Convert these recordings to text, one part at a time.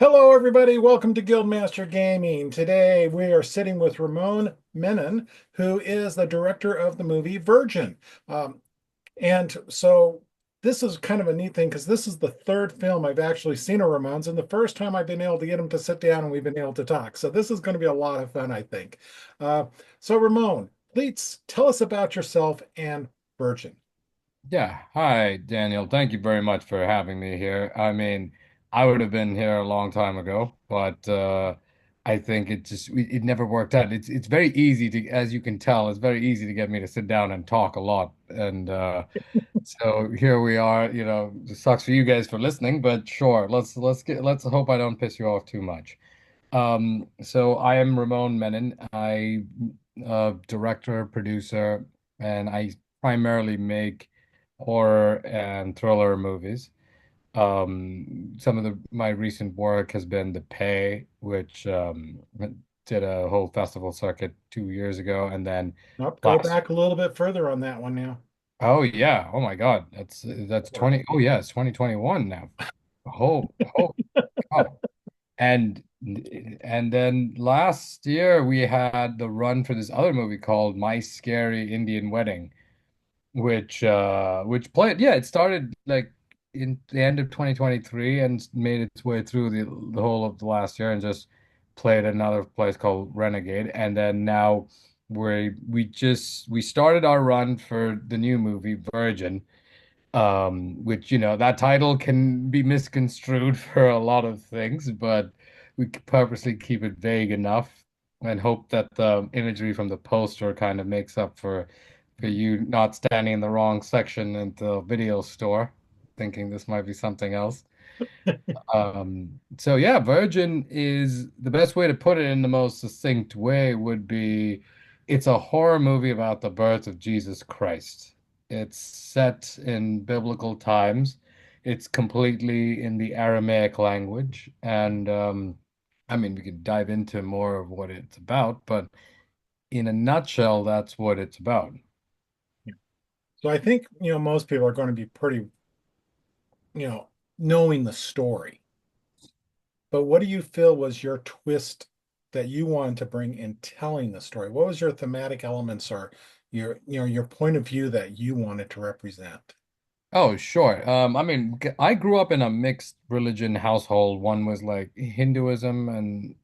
Hello, everybody. Welcome to Guildmaster Gaming. Today we are sitting with Ramone Menon, who is the director of the movie Virgin. Um, and so this is kind of a neat thing because this is the third film I've actually seen of Ramone's, and the first time I've been able to get him to sit down and we've been able to talk. So this is going to be a lot of fun, I think. Uh, so, Ramone, please tell us about yourself and Virgin. Yeah. Hi, Daniel. Thank you very much for having me here. I mean, I would have been here a long time ago, but I think it never worked out. It's very easy to, as you can tell, it's very easy to get me to sit down and talk a lot. And so here we are. It sucks for you guys for listening, but sure, let's hope I don't piss you off too much. So I am Ramone Menon. I director, producer, and I primarily make horror and thriller movies. Some of my recent work has been The Pay, which did a whole festival circuit 2 years ago, and then Nope, go last. back a little bit further on that one now. Oh yeah, oh my God, that's Or 20. Oh yeah, it's 2021 now. Oh God. And and then last year we had the run for this other movie called My Scary Indian Wedding, which played, yeah, it started like in the end of 2023 and made its way through the whole of the last year and just played at another place called Renegade. And then now we started our run for the new movie Virgin, which, that title can be misconstrued for a lot of things, but we purposely keep it vague enough and hope that the imagery from the poster kind of makes up for you not standing in the wrong section at the video store, thinking this might be something else. So yeah, Virgin is the best way to put it in the most succinct way would be it's a horror movie about the birth of Jesus Christ. It's set in biblical times. It's completely in the Aramaic language. And I mean, we could dive into more of what it's about, but in a nutshell, that's what it's about. So I think, most people are going to be pretty, knowing the story. But what do you feel was your twist that you wanted to bring in telling the story? What was your thematic elements or your point of view that you wanted to represent? Oh, sure. I mean, I grew up in a mixed religion household. One was like Hinduism, and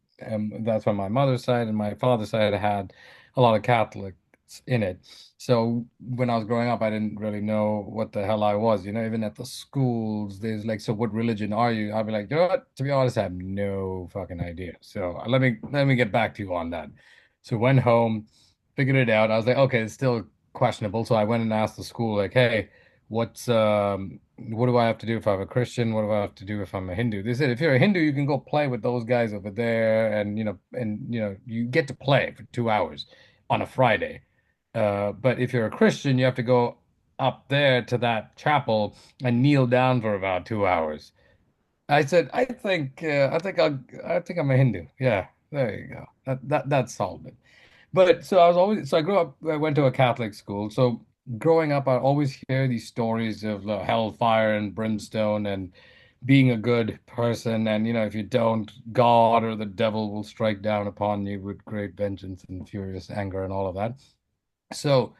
that's on my mother's side, and my father's side had a lot of Catholics in it. So when I was growing up, I didn't really know what the hell I was. Even at the schools, there's like, so what religion are you? I'd be like, you know what? To be honest, I have no fucking idea. So let me get back to you on that. So went home, figured it out. I was like, okay, it's still questionable. So I went and asked the school, like, hey, what do I have to do if I'm a Christian? What do I have to do if I'm a Hindu? They said if you're a Hindu, you can go play with those guys over there, and you get to play for 2 hours on a Friday. But if you're a Christian, you have to go up there to that chapel and kneel down for about 2 hours. I said, I think I'm a Hindu. Yeah, there you go. That solved it. But so I grew up, I went to a Catholic school. So growing up, I always hear these stories of hellfire and brimstone and being a good person. And, if you don't, God or the devil will strike down upon you with great vengeance and furious anger and all of that. So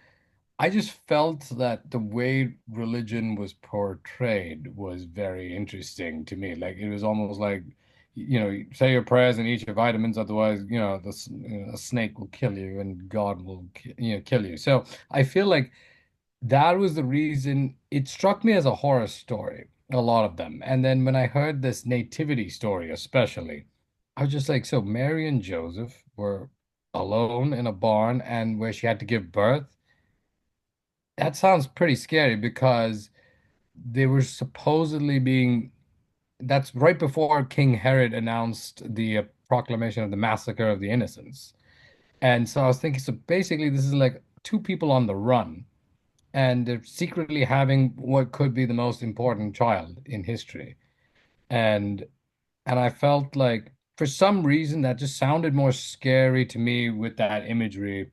I just felt that the way religion was portrayed was very interesting to me. Like it was almost like, you say your prayers and eat your vitamins, otherwise, a snake will kill you and God will, kill you. So I feel like that was the reason it struck me as a horror story, a lot of them. And then when I heard this nativity story, especially, I was just like, so Mary and Joseph were alone in a barn and where she had to give birth. That sounds pretty scary because they were supposedly being, that's right before King Herod announced the proclamation of the massacre of the innocents. And so I was thinking, so basically, this is like two people on the run, and they're secretly having what could be the most important child in history. And and I felt like for some reason that just sounded more scary to me with that imagery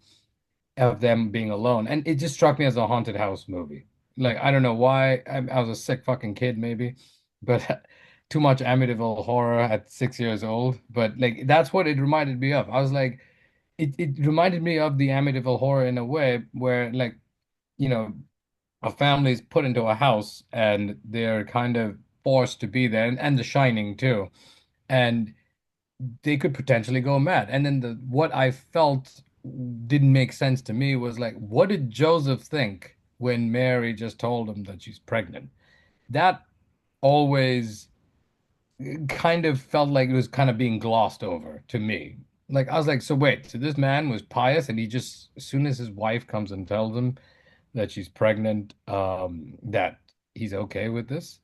of them being alone. And it just struck me as a haunted house movie. Like, I don't know why. I was a sick fucking kid, maybe. But too much Amityville horror at 6 years old, but like that's what it reminded me of. I was like, it reminded me of the Amityville horror in a way where like, you know, a family's put into a house and they're kind of forced to be there, and The Shining too. And they could potentially go mad. And then the what I felt didn't make sense to me was like, what did Joseph think when Mary just told him that she's pregnant? That always kind of felt like it was kind of being glossed over to me. Like I was like, so wait, so this man was pious and he just as soon as his wife comes and tells him that she's pregnant, that he's okay with this.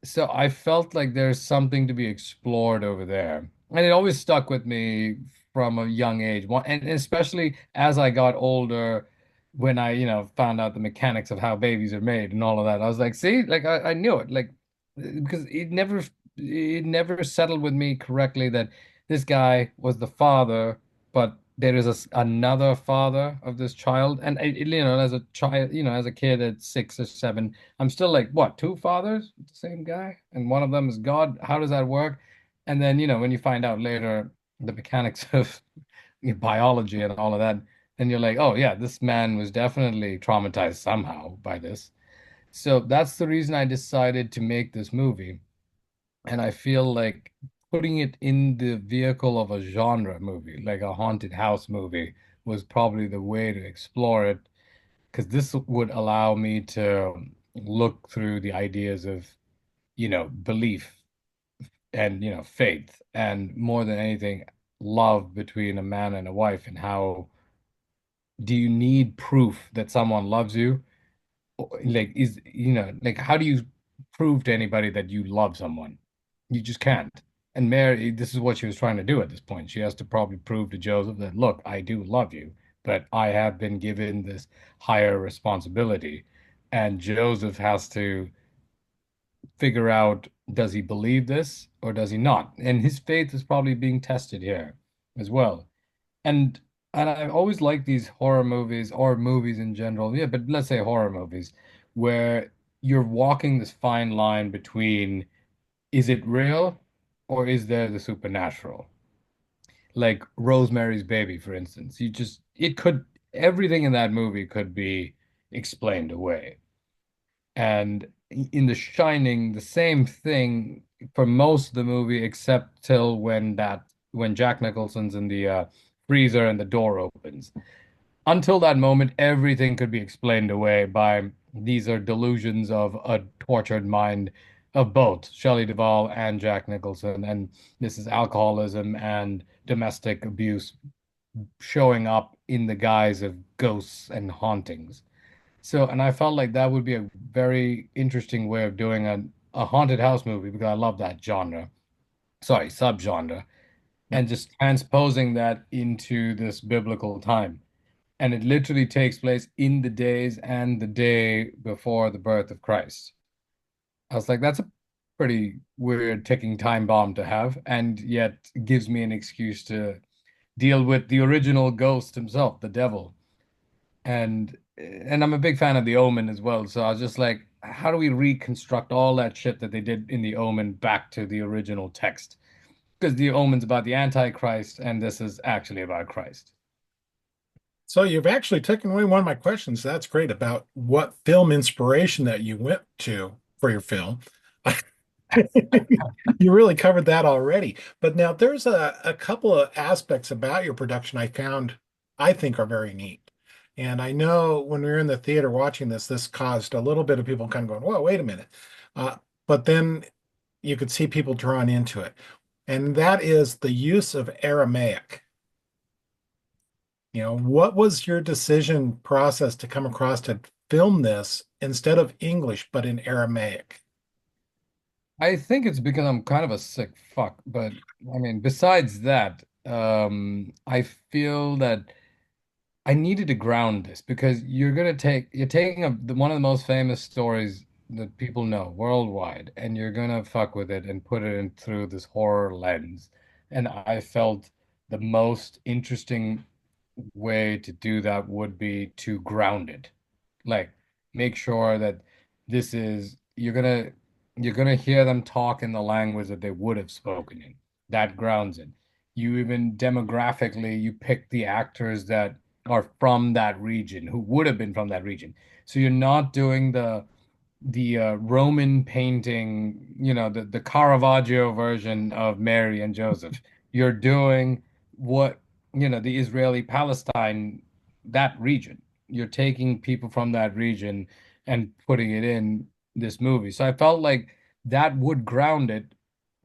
So I felt like there's something to be explored over there. And it always stuck with me from a young age. And especially as I got older, when I, found out the mechanics of how babies are made and all of that. I was like, see, like I knew it. Like because it never settled with me correctly that this guy was the father, but there is another father of this child. And as a child, as a kid at 6 or 7, I'm still like, what, two fathers, the same guy, and one of them is God? How does that work? And then, when you find out later the mechanics of biology and all of that, then you're like, oh yeah, this man was definitely traumatized somehow by this. So that's the reason I decided to make this movie. And I feel like putting it in the vehicle of a genre movie, like a haunted house movie, was probably the way to explore it because this would allow me to look through the ideas of, belief and, faith, and more than anything, love between a man and a wife, and how do you need proof that someone loves you? Like, like, how do you prove to anybody that you love someone? You just can't. And Mary, this is what she was trying to do at this point. She has to probably prove to Joseph that, look, I do love you, but I have been given this higher responsibility. And Joseph has to figure out, does he believe this or does he not? And his faith is probably being tested here as well. And I've always liked these horror movies or movies in general. Yeah, but let's say horror movies where you're walking this fine line between, is it real or is there the supernatural? Like Rosemary's Baby, for instance. Everything in that movie could be explained away. And in The Shining, the same thing for most of the movie, except till when Jack Nicholson's in the freezer and the door opens. Until that moment, everything could be explained away by these are delusions of a tortured mind of both Shelley Duvall and Jack Nicholson, and this is alcoholism and domestic abuse showing up in the guise of ghosts and hauntings. So, and I felt like that would be a very interesting way of doing a haunted house movie because I love that genre. Sorry, subgenre. Yeah. And just transposing that into this biblical time. And it literally takes place in the days and the day before the birth of Christ. I was like, that's a pretty weird ticking time bomb to have, and yet gives me an excuse to deal with the original ghost himself, the devil. And I'm a big fan of The Omen as well. So I was just like, how do we reconstruct all that shit that they did in The Omen back to the original text? Because The Omen's about the Antichrist, and this is actually about Christ. So you've actually taken away one of my questions. That's great about what film inspiration that you went to for your film. You really covered that already. But now there's a couple of aspects about your production I think are very neat. And I know when we were in the theater watching this caused a little bit of people kind of going, whoa, wait a minute. But then you could see people drawn into it. And that is the use of Aramaic. What was your decision process to come across to film this instead of English, but in Aramaic? I think it's because I'm kind of a sick fuck, but I mean, besides that, I feel that I needed to ground this because you're taking one of the most famous stories that people know worldwide, and you're gonna fuck with it and put it in through this horror lens. And I felt the most interesting way to do that would be to ground it. Like, make sure that you're gonna You're gonna hear them talk in the language that they would have spoken in. That grounds it. You even demographically, you pick the actors that are from that region, who would have been from that region. So you're not doing the Roman painting, the Caravaggio version of Mary and Joseph. You're doing what, the Israeli Palestine, that region. You're taking people from that region and putting it in this movie. So I felt like that would ground it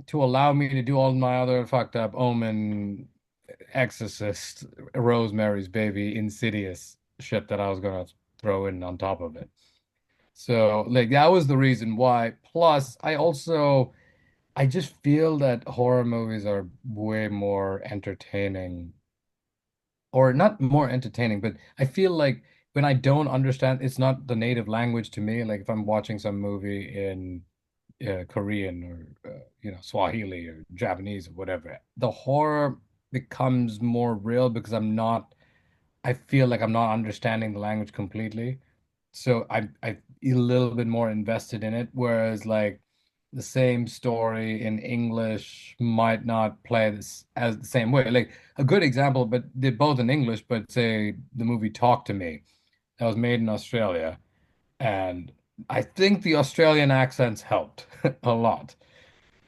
to allow me to do all my other fucked up Omen, Exorcist, Rosemary's Baby, Insidious shit that I was gonna throw in on top of it. So like that was the reason why. Plus, I just feel that horror movies are way more entertaining, or not more entertaining, but I feel like when I don't understand, it's not the native language to me. Like if I'm watching some movie in Korean or Swahili or Japanese or whatever, the horror becomes more real because I feel like I'm not understanding the language completely. So I a little bit more invested in it, whereas like the same story in English might not play this as the same way. Like a good example, but they're both in English, but say the movie Talk to Me that was made in Australia, and I think the Australian accents helped a lot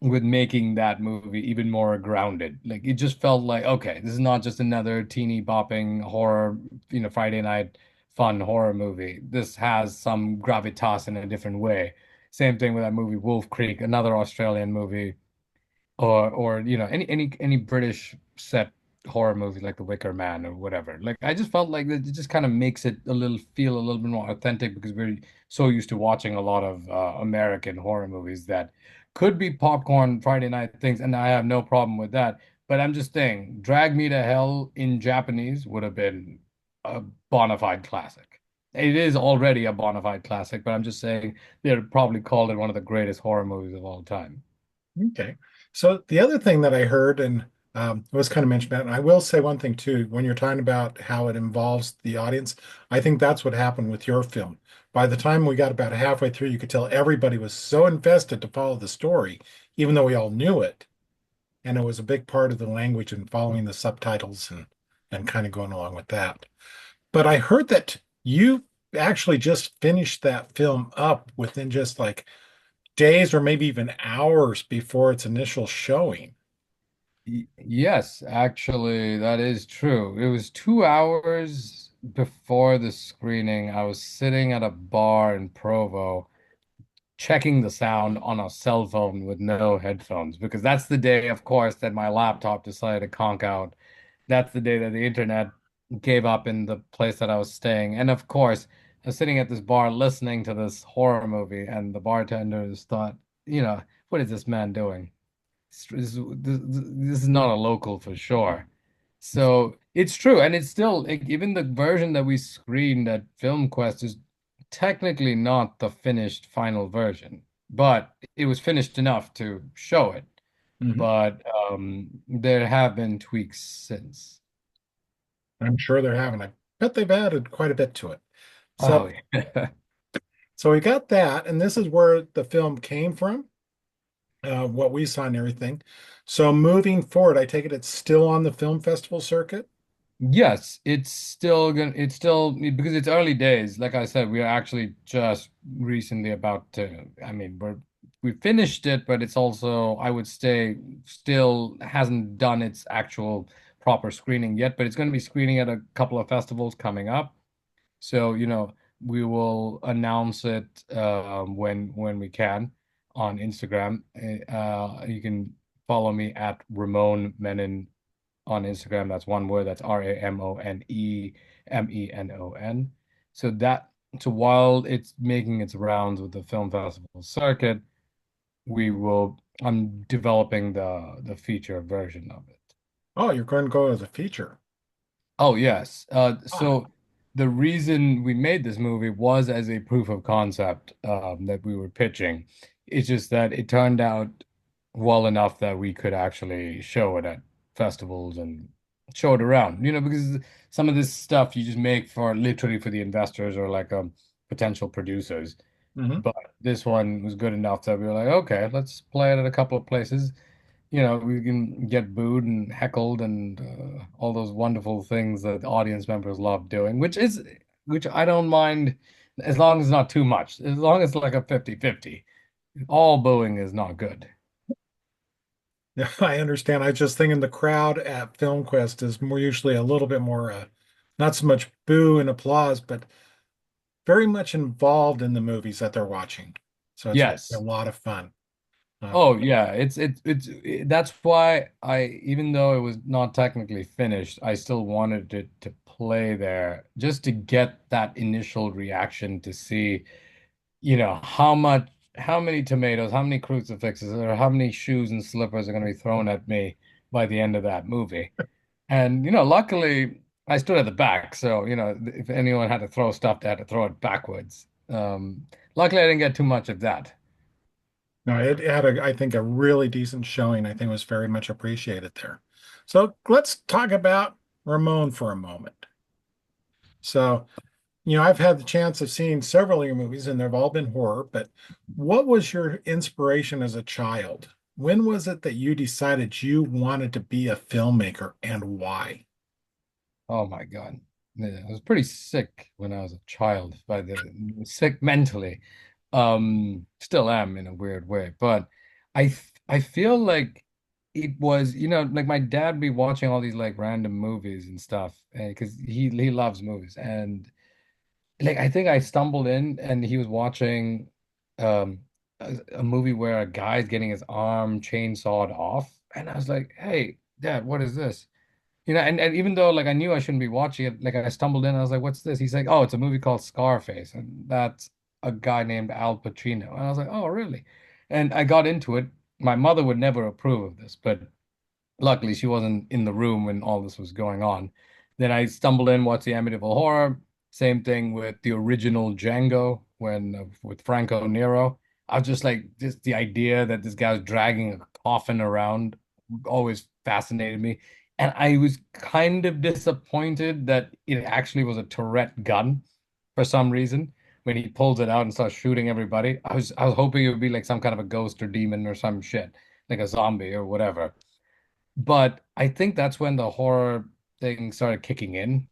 with making that movie even more grounded. Like it just felt like, okay, this is not just another teeny bopping horror, Friday night fun horror movie. This has some gravitas in a different way. Same thing with that movie Wolf Creek, another Australian movie or any British set horror movie like The Wicker Man or whatever. Like I just felt like it just kind of makes it feel a little bit more authentic because we're so used to watching a lot of American horror movies that could be popcorn Friday night things, and I have no problem with that. But I'm just saying, Drag Me to Hell in Japanese would have been a bona fide classic. It is already a bona fide classic, but I'm just saying they'd probably call it one of the greatest horror movies of all time. Okay. So the other thing that I heard and was kind of mentioned about, and I will say one thing too, when you're talking about how it involves the audience, I think that's what happened with your film. By the time we got about halfway through, you could tell everybody was so invested to follow the story, even though we all knew it. And it was a big part of the language and following the subtitles and kind of going along with that. But I heard that you actually just finished that film up within just like days or maybe even hours before its initial showing. Yes, actually, that is true. It was 2 hours before the screening. I was sitting at a bar in Provo, checking the sound on a cell phone with no headphones, because that's the day, of course, that my laptop decided to conk out. That's the day that the internet gave up in the place that I was staying. And of course, I was sitting at this bar listening to this horror movie, and the bartenders thought, what is this man doing? This is not a local for sure. So it's true, and it's still like, even the version that we screened at Film Quest is technically not the finished final version, but it was finished enough to show it. Mhm. But there have been tweaks since. I'm sure they're having. I bet they've added quite a bit to it. So, Oh, yeah. so we got that, and this is where the film came from, what we saw and everything. So moving forward, I take it it's still on the film festival circuit. Yes, it's still because it's early days. Like I said, we are actually just recently about to, I mean, we finished it, but it's also, I would say, still hasn't done its actual proper screening yet, but it's going to be screening at a couple of festivals coming up. So, we will announce it when we can on Instagram. You can follow me at Ramone Menon on Instagram. That's one word. That's RamoneMenon. So that so while it's making its rounds with the film festival circuit, I'm developing the feature version of it. Oh, you're going to go as a feature. Oh yes. Ah, So the reason we made this movie was as a proof of concept that we were pitching. It's just that it turned out well enough that we could actually show it at festivals and show it around. Because some of this stuff you just make for literally for the investors or like potential producers. Hmm. But this one was good enough that we were like, okay, let's play it at a couple of places. You know, we can get booed and heckled and all those wonderful things that the audience members love doing, which I don't mind as long as it's not too much. As long as it's like a 50-50. All booing is not good. Yeah, I understand. I was just thinking the crowd at Film Quest is more usually a little bit more, not so much boo and applause, but very much involved in the movies that they're watching. So it's really a Yes. lot of fun. Oh yeah, that's why even though it was not technically finished, I still wanted it to play there just to get that initial reaction to see, how many tomatoes, how many crucifixes, or how many shoes and slippers are going to be thrown at me by the end of that movie. And luckily I stood at the back, so if anyone had to throw stuff, they had to throw it backwards. Luckily I didn't get too much of that. No, it had I think, a really decent showing. I think it was very much appreciated there. So let's talk about Ramon for a moment. So, I've had the chance of seeing several of your movies, and they've all been horror, but what was your inspiration as a child? When was it that you decided you wanted to be a filmmaker and why? Oh my God. Yeah, I was pretty sick when I was a child, sick mentally. Still am in a weird way, but I feel like it was, like my dad would be watching all these like random movies and stuff, because he loves movies. And like I think I stumbled in and he was watching um a movie where a guy's getting his arm chainsawed off, and I was like, "Hey, Dad, what is this?" And even though like I knew I shouldn't be watching it, like I stumbled in, I was like, "What's this?" He's like, "Oh, it's a movie called Scarface, and that's a guy named Al Pacino." And I was like, "Oh, really?" And I got into it. My mother would never approve of this, but luckily, she wasn't in the room when all this was going on. Then I stumbled in, watched the Amityville Horror. Same thing with the original Django when with Franco Nero. I was just like, just the idea that this guy was dragging a coffin around always fascinated me. And I was kind of disappointed that it actually was a Tourette gun for some reason. When he pulls it out and starts shooting everybody, I was hoping it would be like some kind of a ghost or demon or some shit, like a zombie or whatever. But I think that's when the horror thing started kicking in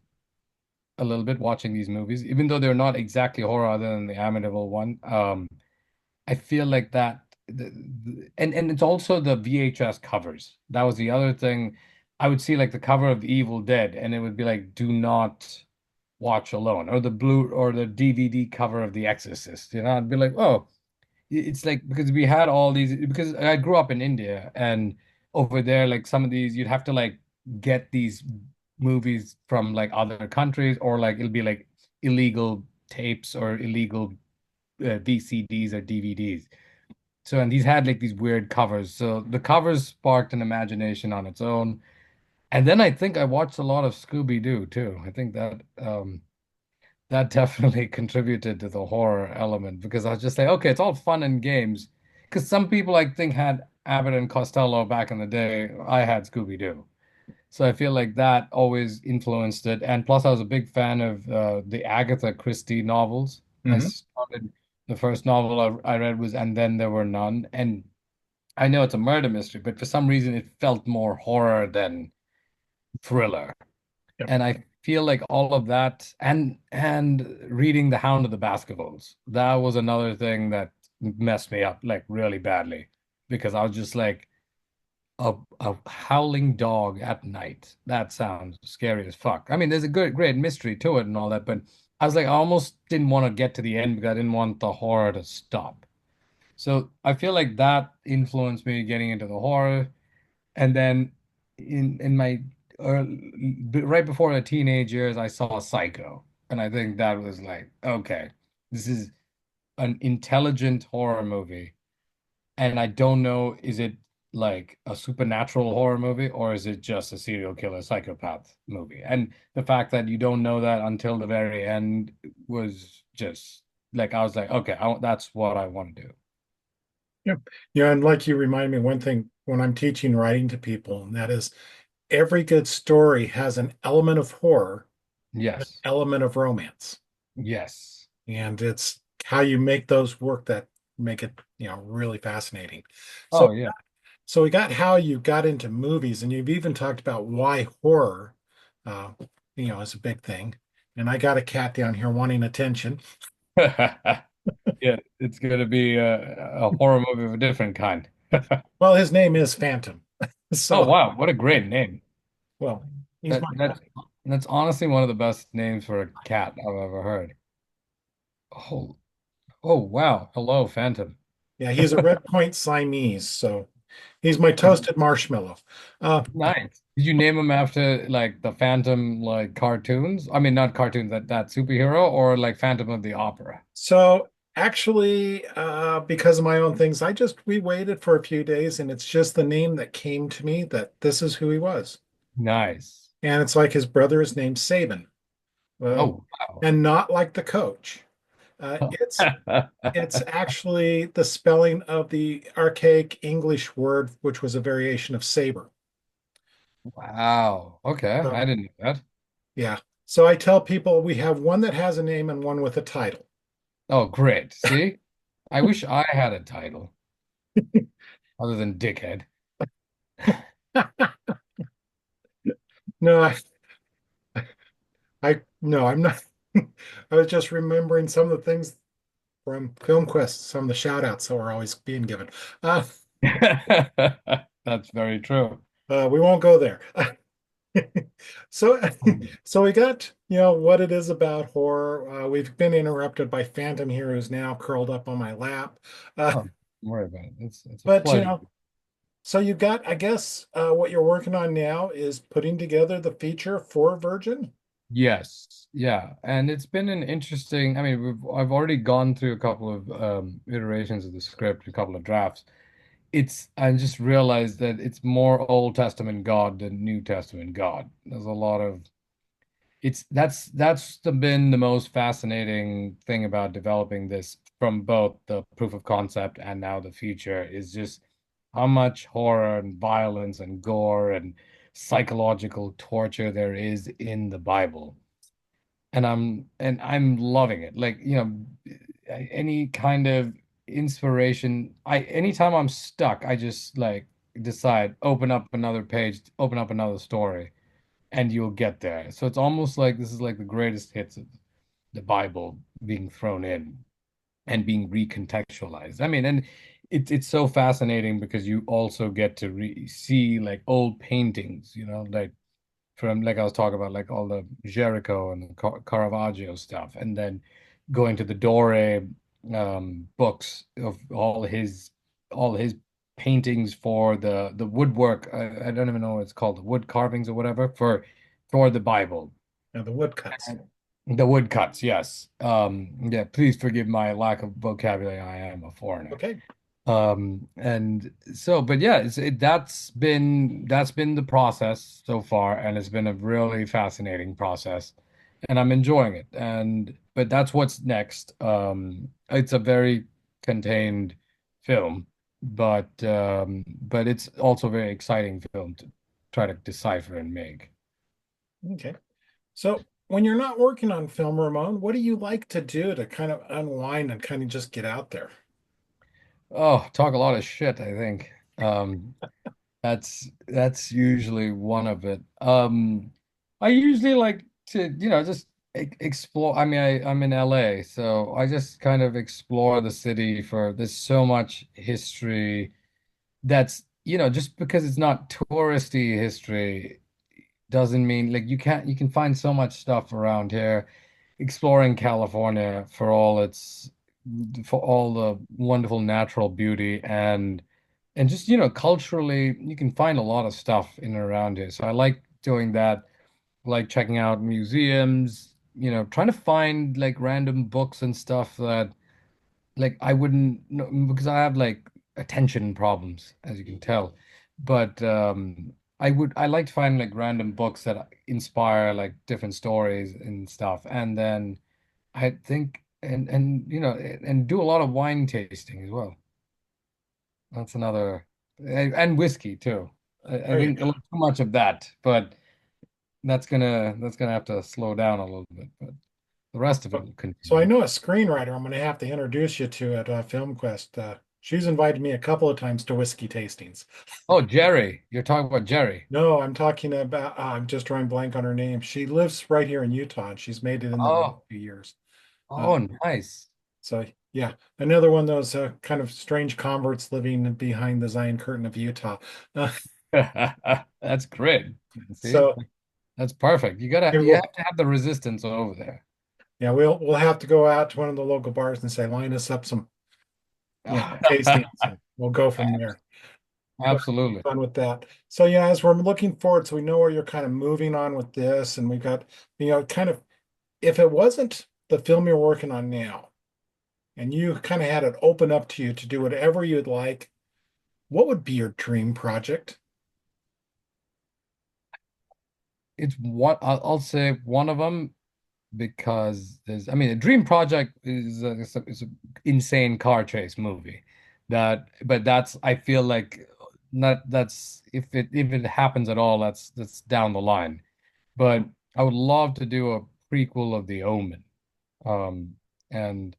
a little bit, watching these movies, even though they're not exactly horror other than the Amityville one. I feel like that, and it's also the VHS covers. That was the other thing. I would see like the cover of Evil Dead, and it would be like, "Do not watch alone," or the blue or the DVD cover of The Exorcist. I'd be like, "Oh." It's like because we had all these because I grew up in India, and over there like some of these you'd have to like get these movies from like other countries, or like it'll be like illegal tapes or illegal VCDs or DVDs. So and these had like these weird covers. So the covers sparked an imagination on its own. And then I think I watched a lot of Scooby-Doo too. I think that definitely contributed to the horror element because I was just like, okay, it's all fun and games. Because some people I think had Abbott and Costello back in the day. I had Scooby-Doo. So I feel like that always influenced it. And plus, I was a big fan of the Agatha Christie novels. Hmm. The first novel I read was And Then There Were None. And I know it's a murder mystery, but for some reason it felt more horror than thriller. Yep. And I feel like all of that and reading The Hound of the Baskervilles, that was another thing that messed me up like really badly because I was just like a howling dog at night. That sounds scary as fuck. I mean, there's a great mystery to it and all that, but I was like I almost didn't want to get to the end because I didn't want the horror to stop. So I feel like that influenced me getting into the horror. And then in my right before the teenage years, I saw Psycho, and I think that was like, okay, this is an intelligent horror movie, and I don't know, is it like a supernatural horror movie or is it just a serial killer psychopath movie? And the fact that you don't know that until the very end was just like I was like, okay, that's what I want to do. Yep. Yeah, and like you remind me one thing when I'm teaching writing to people, and that is every good story has an element of horror, an Yes, element of romance. yes, And it's how you make those work that make it, really fascinating. So Oh yeah. so we got how you got into movies, and you've even talked about why horror, uh, is a big thing. And I got a cat down here wanting attention. Yeah, it's gonna be a horror movie of a different kind. Well, his name is Phantom. Oh So, wow, what a great name. well, he's That my that cat. that's honestly one of the best names for a cat I've ever heard. Oh, oh wow. Hello, Phantom. Yeah, he's a red point Siamese, so he's my toasted marshmallow. Uh, Nice. Did you name him after like the Phantom like cartoons? I mean, not cartoons, that superhero, or like Phantom of the Opera? so actually, because of my own things, we waited for a few days, and it's just the name that came to me that this is who he was. Nice. And it's like his brother is named Saban, um, Oh wow. and not like the coach. It's actually the spelling of the archaic English word, which was a variation of saber. Wow. Okay, I So, didn't know that. yeah. So I tell people we have one that has a name and one with a title. Oh, great. See? I wish I had a title other than dickhead. No, no, I'm not. I was just remembering some of the things from Film Quest, some of the shout outs that were always being given. Uh, That's very true. we won't go there. So, so we got, what it is about horror. We've been interrupted by Phantom here, who's now curled up on my lap. Uh, Oh, don't worry about it. It's a but, pleasure. so you got, I guess, what you're working on now is putting together the feature for Virgin. Yes, yeah, and it's been an interesting. I mean, I've already gone through a couple of iterations of the script, a couple of drafts. I just realized that it's more Old Testament God than New Testament God. There's a lot of it's been the most fascinating thing about developing this from both the proof of concept and now the feature is just how much horror and violence and gore and psychological torture there is in the Bible. And I'm loving it. Like, any kind of inspiration, anytime I'm stuck, I just like decide, open up another page, open up another story and you'll get there. So it's almost like this is like the greatest hits of the Bible being thrown in and being recontextualized. I mean, and it's so fascinating because you also get to re see like old paintings, like from like I was talking about, like all the Jericho and the Caravaggio stuff, and then going to the Dore books of all his paintings for the woodwork. I don't even know what it's called, the wood carvings or whatever for the Bible. The woodcuts. And the woodcuts, yes. Yeah, please forgive my lack of vocabulary. I am a foreigner. Okay. And so, but yeah, that's been the process so far, and it's been a really fascinating process, and I'm enjoying it. But that's what's next. It's a very contained film, but it's also a very exciting film to try to decipher and make. Okay. So when you're not working on film, Ramon, what do you like to do to kind of unwind and kind of just get out there? Oh, talk a lot of shit, I think. That's usually one of it. I usually like to, just explore. I mean, I'm in LA, so I just kind of explore the city for there's so much history that's, just because it's not touristy history doesn't mean like you can find so much stuff around here. Exploring California for all the wonderful natural beauty and just culturally you can find a lot of stuff in and around here. So I like doing that, like checking out museums, trying to find like random books and stuff that like I wouldn't know because I have like attention problems, as you can tell. But I like to find like random books that inspire like different stories and stuff. And then I think and do a lot of wine tasting as well. That's another and whiskey too. I There you think a go. little too much of that, but that's gonna have to slow down a little bit. But The rest of it So will so I continue. know a screenwriter I'm going to have to introduce you to at Film Quest. She's invited me a couple of times to whiskey tastings. Oh, Jerry. You're talking about Jerry. No, I'm talking about, I'm just drawing blank on her name. She lives right here in Utah and she's made it in there a Oh, few years. Uh, oh, nice. so yeah, another one of those kind of strange converts living behind the Zion Curtain of Utah. Uh, That's great. See, so that's perfect. maybe You we'll, have to have the resistance over there. yeah, we'll have to go out to one of the local bars and say, line us up some, tastings and we'll go from there. But Absolutely. fun with that. So yeah, as we're looking forward, so we know where you're kind of moving on with this, and we've got, kind of if it wasn't the film you're working on now, and you kind of had it open up to you to do whatever you'd like, what would be your dream project? It's one, I'll say one of them because I mean, a dream project is a insane car chase movie but I feel like not, that's if it happens at all, that's down the line. But I would love to do a prequel of The Omen. Um, and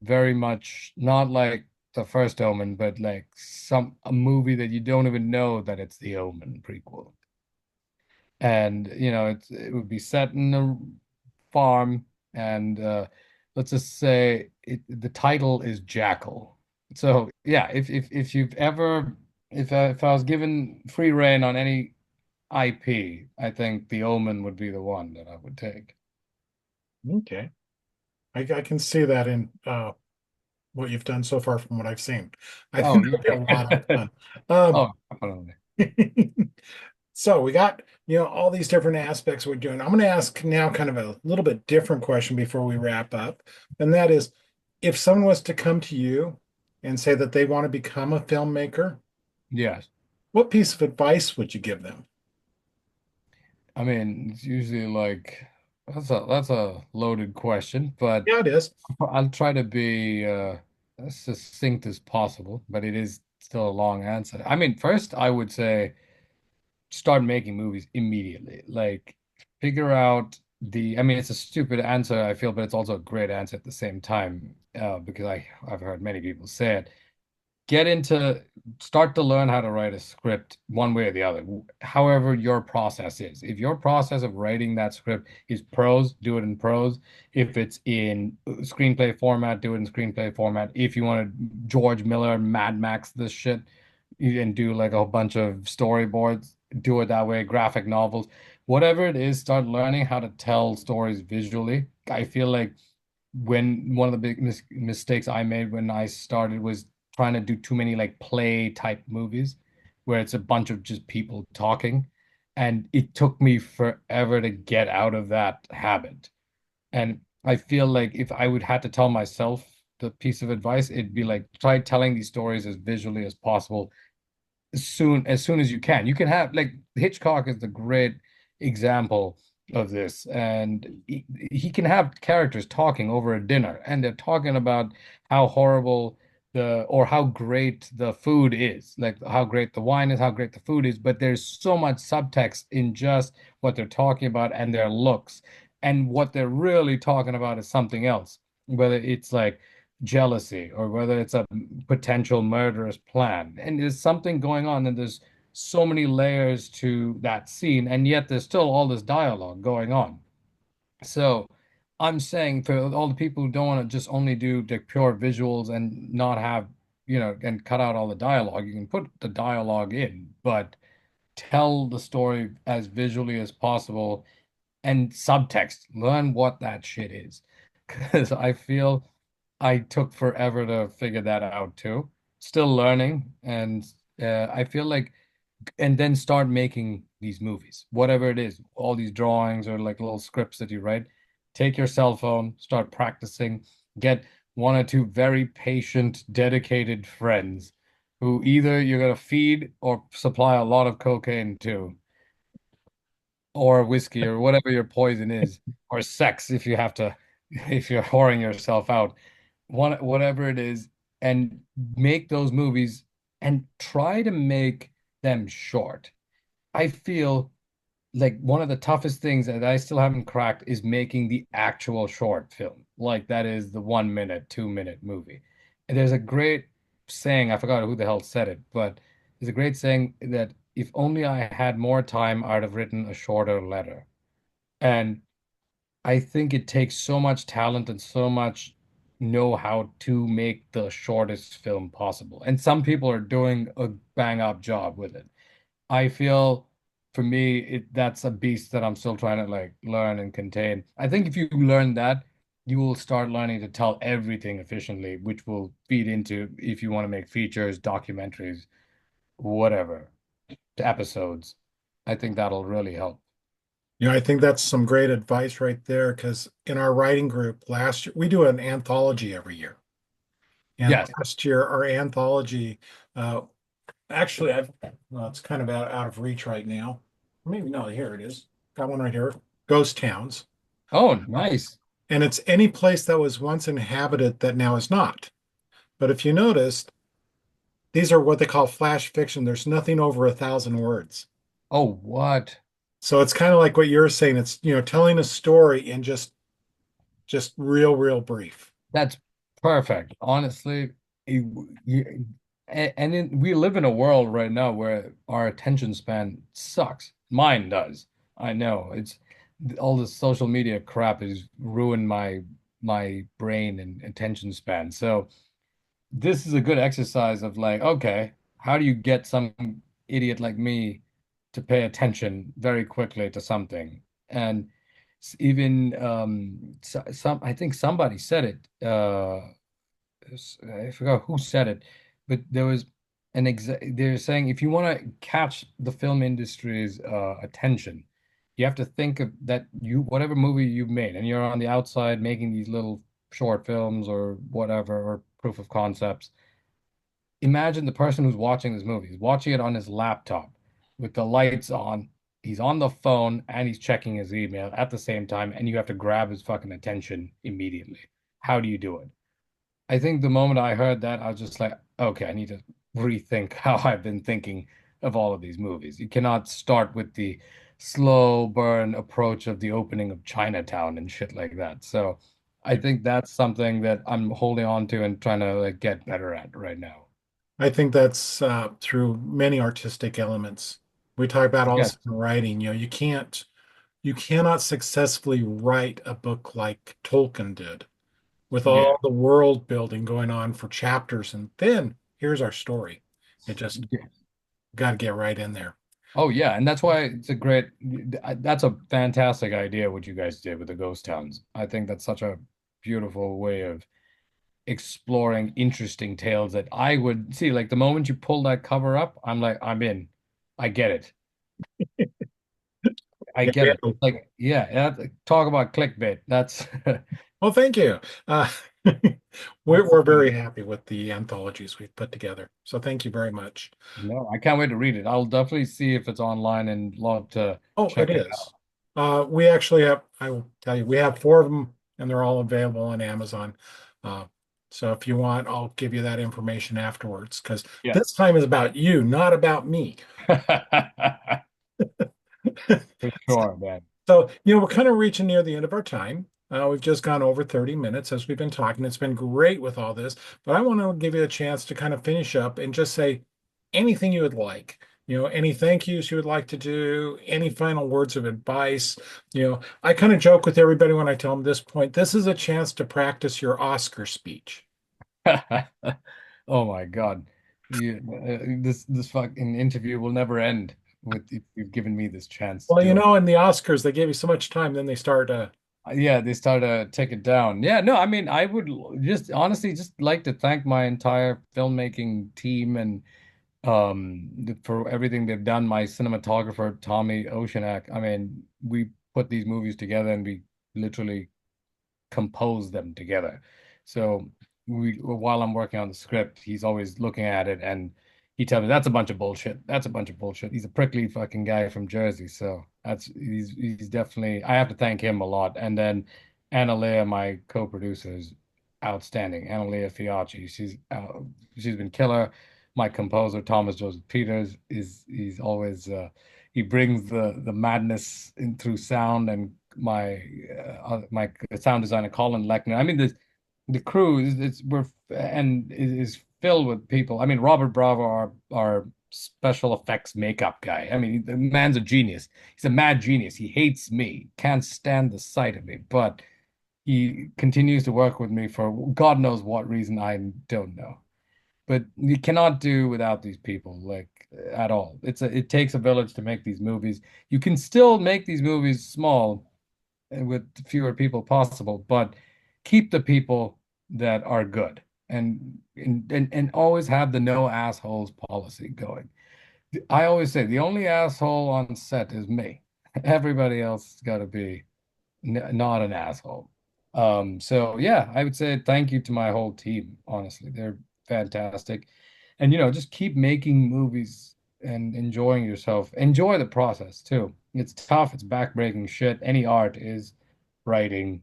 very much not like the first Omen, but like a movie that you don't even know that it's the Omen prequel. And it would be set in a farm, and let's just say the title is Jackal. So yeah, if you've ever if I was given free reign on any IP, I think The Omen would be the one that I would take. Okay. I can see that in what you've done so far from what I've seen. I think Oh that'd be a lot of yeah. fun. Um, Oh, definitely. so we got, all these different aspects we're doing. I'm going to ask now kind of a little bit different question before we wrap up. And that is, if someone was to come to you and say that they want to become a filmmaker, Yes. what piece of advice would you give them? I mean, it's usually like that's a loaded question, but Yeah, it is. I'll try to be as succinct as possible, but it is still a long answer. I mean, first I would say start making movies immediately. Like figure out I mean, it's a stupid answer, I feel, but it's also a great answer at the same time, because I've heard many people say it. Get into Start to learn how to write a script one way or the other, however your process is. If your process of writing that script is prose, do it in prose. If it's in screenplay format, do it in screenplay format. If you want to George Miller Mad Max this shit and do like a bunch of storyboards, do it that way. Graphic novels, whatever it is, start learning how to tell stories visually. I feel like when one of the big mistakes I made when I started was trying to do too many like play type movies where it's a bunch of just people talking. And it took me forever to get out of that habit. And I feel like if I would have to tell myself the piece of advice, it'd be like try telling these stories as visually as possible as soon as you can. You can have like Hitchcock is the great example of this, and he can have characters talking over a dinner, and they're talking about how horrible the or how great the food is, like how great the wine is, how great the food is, but there's so much subtext in just what they're talking about and their looks, and what they're really talking about is something else, whether it's like jealousy or whether it's a potential murderous plan. And there's something going on, and there's so many layers to that scene, and yet there's still all this dialogue going on. So I'm saying for all the people who don't want to just only do the pure visuals and not have, and cut out all the dialogue, you can put the dialogue in, but tell the story as visually as possible and subtext. Learn what that shit is. Because I feel I took forever to figure that out too. Still learning. And I feel like, and then start making these movies, whatever it is, all these drawings or like little scripts that you write. Take your cell phone, start practicing, get one or two very patient, dedicated friends who either you're going to feed or supply a lot of cocaine to or whiskey or whatever your poison is, or sex if you have to, if you're whoring yourself out, whatever it is, and make those movies and try to make them short. I feel like one of the toughest things that I still haven't cracked is making the actual short film. Like that is the 1 minute, 2 minute movie. And there's a great saying, I forgot who the hell said it, but there's a great saying that if only I had more time, I'd have written a shorter letter. And I think it takes so much talent and so much know how to make the shortest film possible. And some people are doing a bang up job with it. I feel for me, that's a beast that I'm still trying to like learn and contain. I think if you learn that, you will start learning to tell everything efficiently, which will feed into if you want to make features, documentaries, whatever, to episodes. I think that'll really help. I think that's some great advice right there because in our writing group last year, we do an anthology every year. And Yes. last year, our anthology, uh, actually, well, it's kind of out of reach right now. Maybe no, here it is. Got one right here. Ghost Towns. Oh, nice. And it's any place that was once inhabited that now is not. But if you noticed, these are what they call flash fiction. There's nothing over 1,000 words. Oh, what? So it's kind of like what you're saying. It's, telling a story in just real brief. That's perfect. Honestly, we live in a world right now where our attention span sucks. Mine does. I know. It's all the social media crap has ruined my brain and attention span. So this is a good exercise of like, okay, how do you get some idiot like me to pay attention very quickly to something? And even some, I think somebody said it. I forgot who said it, but there was they're saying if you want to catch the film industry's attention, you have to think of that you whatever movie you've made, and you're on the outside making these little short films or whatever or proof of concepts. Imagine the person who's watching this movie. He's watching it on his laptop with the lights on. He's on the phone and he's checking his email at the same time, and you have to grab his fucking attention immediately. How do you do it? I think the moment I heard that, I was just like, okay, I need to rethink how I've been thinking of all of these movies. You cannot start with the slow burn approach of the opening of Chinatown and shit like that. So I think that's something that I'm holding on to and trying to like get better at right now. I think that's through many artistic elements. We talk about Yes. also in writing. You cannot successfully write a book like Tolkien did, with Yeah. all the world building going on for chapters, and then here's our story. It just Yeah. got to get right in there. Oh yeah, and that's why it's a great that's a fantastic idea what you guys did with the ghost towns. I think that's such a beautiful way of exploring interesting tales that I would see. Like the moment you pull that cover up, I'm like, I'm in. I get it. I Yeah, get it. Like, yeah, talk about clickbait. That's well, thank you. Uh, we're, that's we're very happy with the anthologies we've put together. So thank you very much. no, I can't wait to read it. I'll definitely see if it's online and love to Oh, it check it is. out. We actually have, I will tell you, we have four of them and they're all available on Amazon. Uh, so if you want, I'll give you that information afterwards because Yeah. this time is about you, not about me. For sure, man. So, we're kind of reaching near the end of our time. We've just gone over 30 minutes as we've been talking. It's been great with all this, but I want to give you a chance to kind of finish up and just say anything you would like. Any thank yous you would like to do, any final words of advice. I kind of joke with everybody when I tell them this point, this is a chance to practice your Oscar speech. Oh my God. This fucking interview will never end with if you've given me this chance to Well, do it. in the Oscars, they give you so much time, then they start Yeah, they start to take it down. Yeah, no, I mean, I would just honestly just like to thank my entire filmmaking team and for everything they've done. My cinematographer, Tommy Oceanak. I mean, we put these movies together and we literally compose them together. So while I'm working on the script, he's always looking at it and he tells me that's a bunch of bullshit. That's a bunch of bullshit. He's a prickly fucking guy from Jersey, so he's definitely I have to thank him a lot. And then Analea, my co-producer, is outstanding. Analea Fiacci, she's been killer. my composer Thomas Joseph Peters is he's always he brings the madness in through sound, and my sound designer Colin Lechner. I mean, the crew is it's we're and is filled with people. I mean, Robert Bravo, our special effects makeup guy. I mean, the man's a genius. He's a mad genius. He hates me, can't stand the sight of me, but he continues to work with me for God knows what reason. I don't know. But you cannot do without these people, like at all. It takes a village to make these movies. You can still make these movies small and with fewer people possible, but keep the people that are good, and always have the no assholes policy going. I always say the only asshole on set is me. Everybody else has got to be n not an asshole. So yeah, I would say thank you to my whole team. Honestly, they're fantastic, and just keep making movies and enjoying yourself. Enjoy the process too. It's tough. It's backbreaking shit. Any art is writing,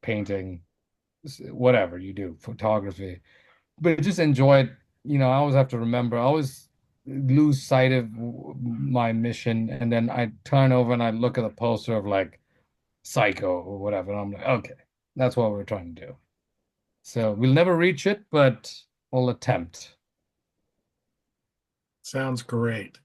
painting, whatever you do, photography. But just enjoy it. I always have to remember. I always lose sight of my mission, and then I turn over and I look at the poster of like Psycho or whatever. And I'm like, okay, that's what we're trying to do. So we'll never reach it, but we'll attempt. Sounds great.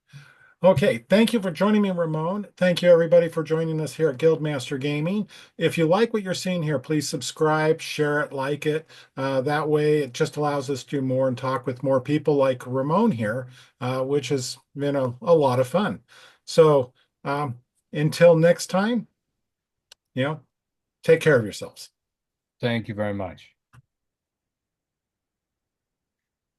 Okay, thank you for joining me, Ramon. Thank you, everybody, for joining us here at Guildmaster Gaming. If you like what you're seeing here, please subscribe, share it, like it. That way, it just allows us to do more and talk with more people like Ramon here, which has been a lot of fun. So, um, until next time, you know, take care of yourselves. Thank you very much.